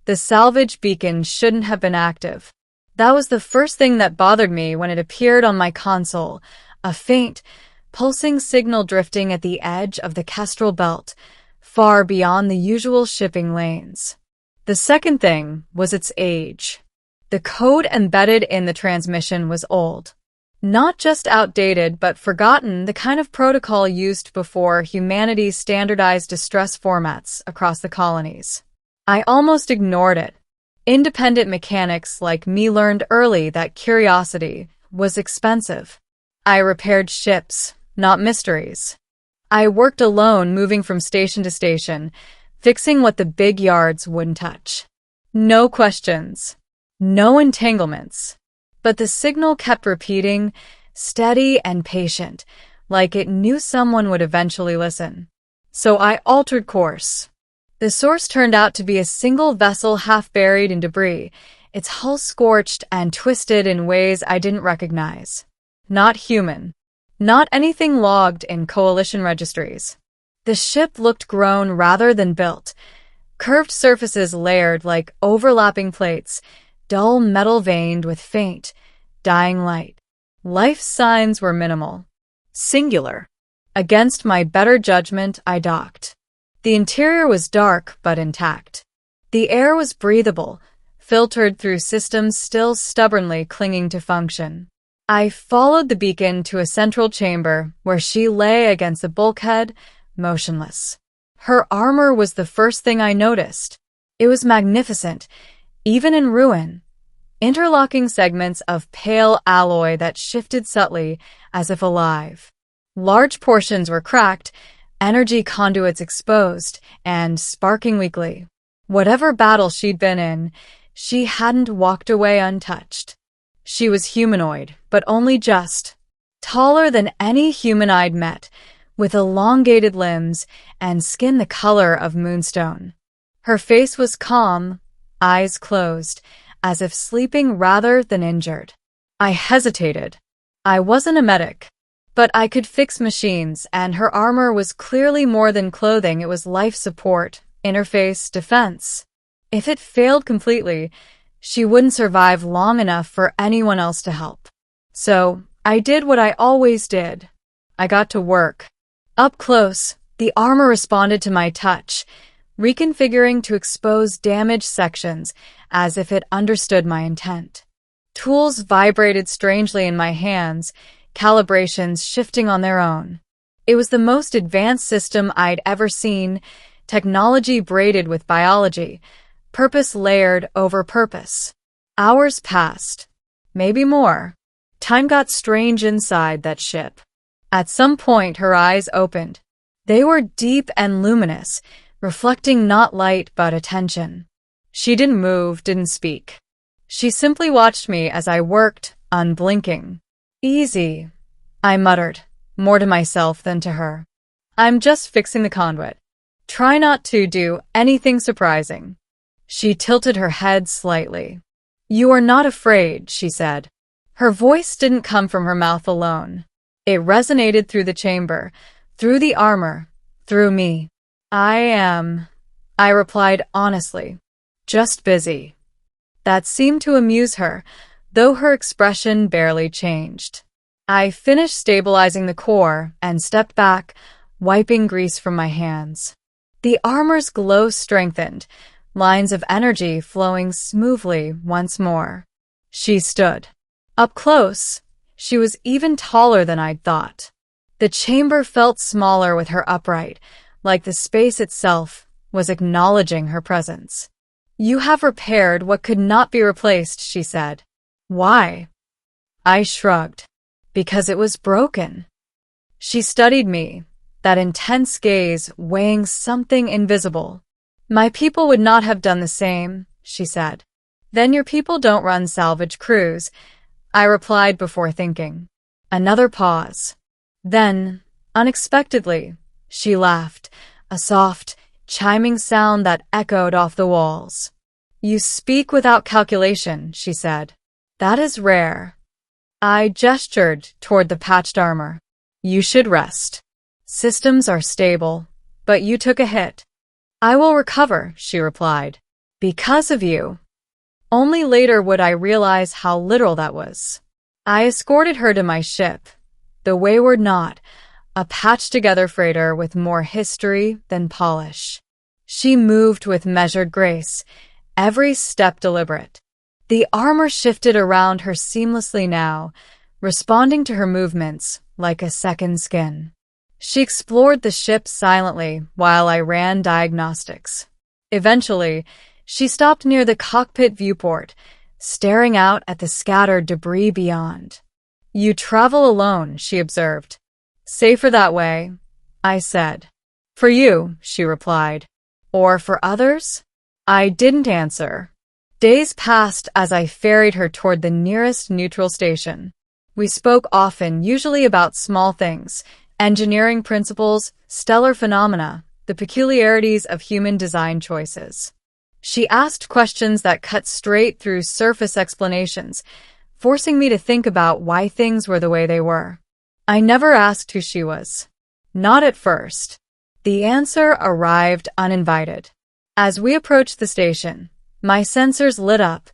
The salvage beacon shouldn't have been active. That was the first thing that bothered me when it appeared on my console, a faint, pulsing signal drifting at the edge of the Kestrel belt, far beyond the usual shipping lanes. The second thing was its age. The code embedded in the transmission was old. Not just outdated, but forgotten, the kind of protocol used before humanity standardized distress formats across the colonies. I almost ignored it. Independent mechanics like me learned early that curiosity was expensive. I repaired ships, not mysteries. I worked alone, moving from station to station, fixing what the big yards wouldn't touch. No questions. No entanglements. But the signal kept repeating, steady and patient, like it knew someone would eventually listen. So I altered course. The source turned out to be a single vessel half buried in debris, its hull scorched and twisted in ways I didn't recognize. Not human. Not anything logged in coalition registries. The ship looked grown rather than built. Curved surfaces layered like overlapping plates, dull metal veined with faint, dying light. Life signs were minimal. Singular. Against my better judgment, I docked. The interior was dark but intact. The air was breathable, filtered through systems still stubbornly clinging to function. I followed the beacon to a central chamber where she lay against the bulkhead, motionless. Her armor was the first thing I noticed. It was magnificent, even in ruin. Interlocking segments of pale alloy that shifted subtly, as if alive. Large portions were cracked, energy conduits exposed, and sparking weakly. Whatever battle she'd been in, she hadn't walked away untouched. She was humanoid, but only just. Taller than any human I'd met, with elongated limbs and skin the color of moonstone. Her face was calm, eyes closed, as if sleeping rather than injured. I hesitated. I wasn't a medic, but I could fix machines, and her armor was clearly more than clothing. It was life support, interface, defense. If it failed completely, she wouldn't survive long enough for anyone else to help. So, I did what I always did. I got to work. Up close, the armor responded to my touch, reconfiguring to expose damaged sections as if it understood my intent. Tools vibrated strangely in my hands, calibrations shifting on their own. It was the most advanced system I'd ever seen, technology braided with biology, purpose layered over purpose. Hours passed. Maybe more. Time got strange inside that ship. At some point, her eyes opened. They were deep and luminous, reflecting not light but attention. She didn't move, didn't speak. She simply watched me as I worked, unblinking. Easy, I muttered, more to myself than to her. I'm just fixing the conduit. Try not to do anything surprising. She tilted her head slightly. You are not afraid, she said. Her voice didn't come from her mouth alone. It resonated through the chamber, through the armor, through me. I am, I replied honestly. Just busy. That seemed to amuse her, though her expression barely changed. I finished stabilizing the core and stepped back, wiping grease from my hands. The armor's glow strengthened, lines of energy flowing smoothly once more. She stood. Up close, she was even taller than I'd thought. The chamber felt smaller with her upright, like the space itself was acknowledging her presence. You have repaired what could not be replaced, she said. Why? I shrugged. Because it was broken. She studied me, that intense gaze weighing something invisible. My people would not have done the same, she said. Then your people don't run salvage crews, I replied before thinking. Another pause. Then, unexpectedly, she laughed, a soft, chiming sound that echoed off the walls. You speak without calculation, she said. That is rare. I gestured toward the patched armor. You should rest. Systems are stable, but you took a hit. I will recover, she replied. Because of you. Only later would I realize how literal that was. I escorted her to my ship, the Wayward Knot, a patched-together freighter with more history than polish. She moved with measured grace, every step deliberate. The armor shifted around her seamlessly now, responding to her movements like a second skin. She explored the ship silently while I ran diagnostics. Eventually, she stopped near the cockpit viewport, staring out at the scattered debris beyond. You travel alone, she observed. Safer that way, I said. For you, she replied. Or for others? I didn't answer. Days passed as I ferried her toward the nearest neutral station. We spoke often, usually about small things, engineering principles, stellar phenomena, the peculiarities of human design choices. She asked questions that cut straight through surface explanations, forcing me to think about why things were the way they were. I never asked who she was. Not at first. The answer arrived uninvited. As we approached the station, my sensors lit up,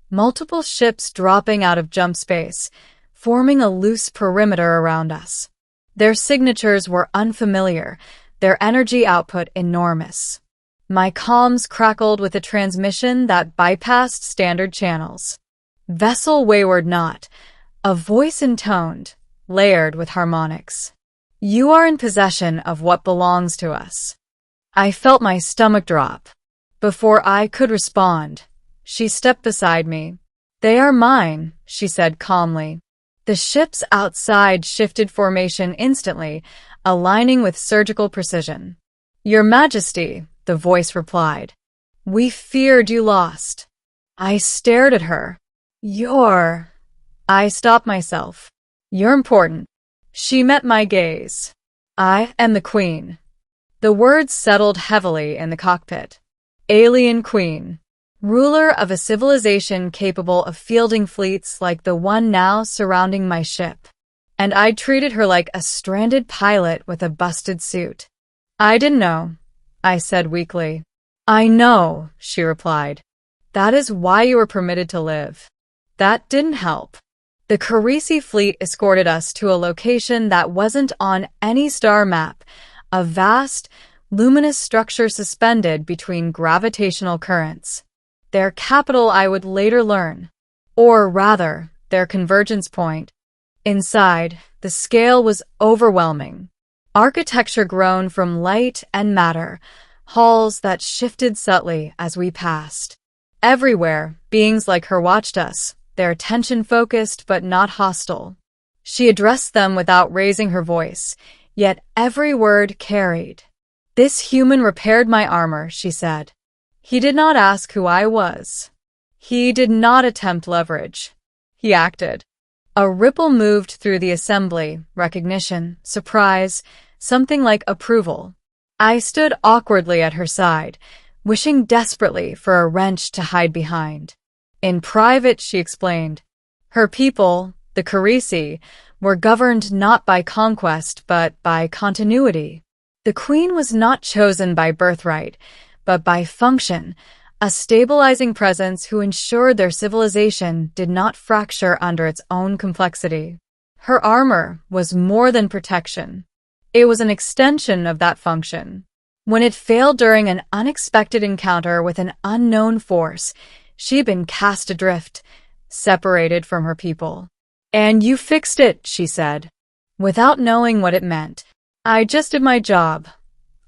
multiple ships dropping out of jump space, forming a loose perimeter around us. Their signatures were unfamiliar, their energy output enormous. My comms crackled with a transmission that bypassed standard channels. Vessel Wayward Knot, a voice intoned, layered with harmonics. You are in possession of what belongs to us. I felt my stomach drop. Before I could respond, she stepped beside me. They are mine, she said calmly. The ships outside shifted formation instantly, aligning with surgical precision. Your Majesty, the voice replied. We feared you lost. I stared at her. I stopped myself. You're important. She met my gaze. I am the Queen. The words settled heavily in the cockpit. Alienqueen. Ruler of a civilization capable of fielding fleets like the one now surrounding my ship. And I treated her like a stranded pilot with a busted suit. I didn't know, I said weakly. I know, she replied. That is why you were permitted to live. That didn't help. The Carisi fleet escorted us to a location that wasn't on any star map, a vast, luminous structure suspended between gravitational currents. Their capital, I would later learn. Or rather, their convergence point. Inside, the scale was overwhelming. Architecture grown from light and matter, halls that shifted subtly as we passed. Everywhere, beings like her watched us, their attention focused but not hostile. She addressed them without raising her voice, yet every word carried. This human repaired my armor, she said. He did not ask who I was. He did not attempt leverage. He acted. A ripple moved through the assembly, recognition, surprise, something like approval. I stood awkwardly at her side, wishing desperately for a wrench to hide behind. In private, she explained, her people, the Carisi, were governed not by conquest but by continuity. The Queen was not chosen by birthright, but by function, a stabilizing presence who ensured their civilization did not fracture under its own complexity. Her armor was more than protection. It was an extension of that function. When it failed during an unexpected encounter with an unknown force, she had been cast adrift, separated from her people. And you fixed it, she said, without knowing what it meant. I just did my job,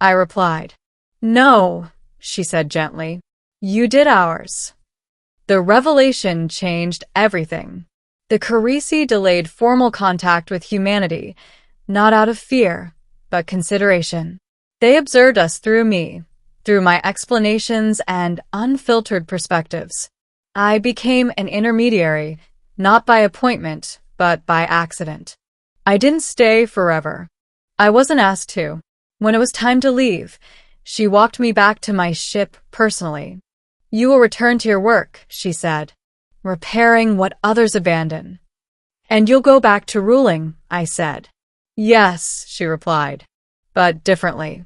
I replied. No, she said gently. You did ours. The revelation changed everything. The Carisi delayed formal contact with humanity, not out of fear, but consideration. They observed us through me, through my explanations and unfiltered perspectives. I became an intermediary, not by appointment, but by accident. I didn't stay forever. I wasn't asked to. When it was time to leave, she walked me back to my ship personally. You will return to your work, she said, repairing what others abandon. And you'll go back to ruling, I said. Yes, she replied, but differently.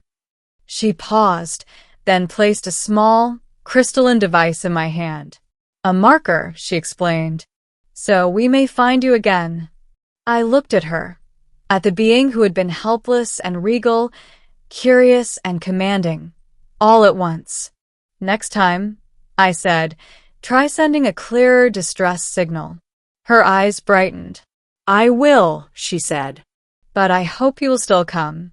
She paused, then placed a small, crystalline device in my hand. A marker, she explained. So we may find you again. I looked at her, at the being who had been helpless and regal, curious and commanding, all at once. Next time, I said, try sending a clearer distress signal. Her eyes brightened. I will, she said. But I hope you will still come.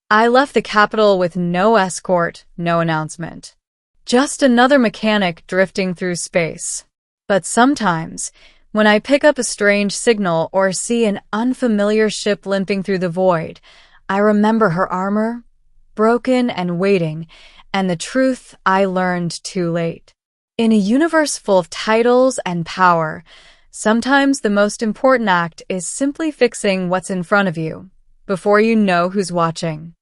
I left the capital with no escort, no announcement. Just another mechanic drifting through space. But sometimes, when I pick up a strange signal or see an unfamiliar ship limping through the void, I remember her armor, broken and waiting, and the truth I learned too late. In a universe full of titles and power, sometimes the most important act is simply fixing what's in front of you, before you know who's watching.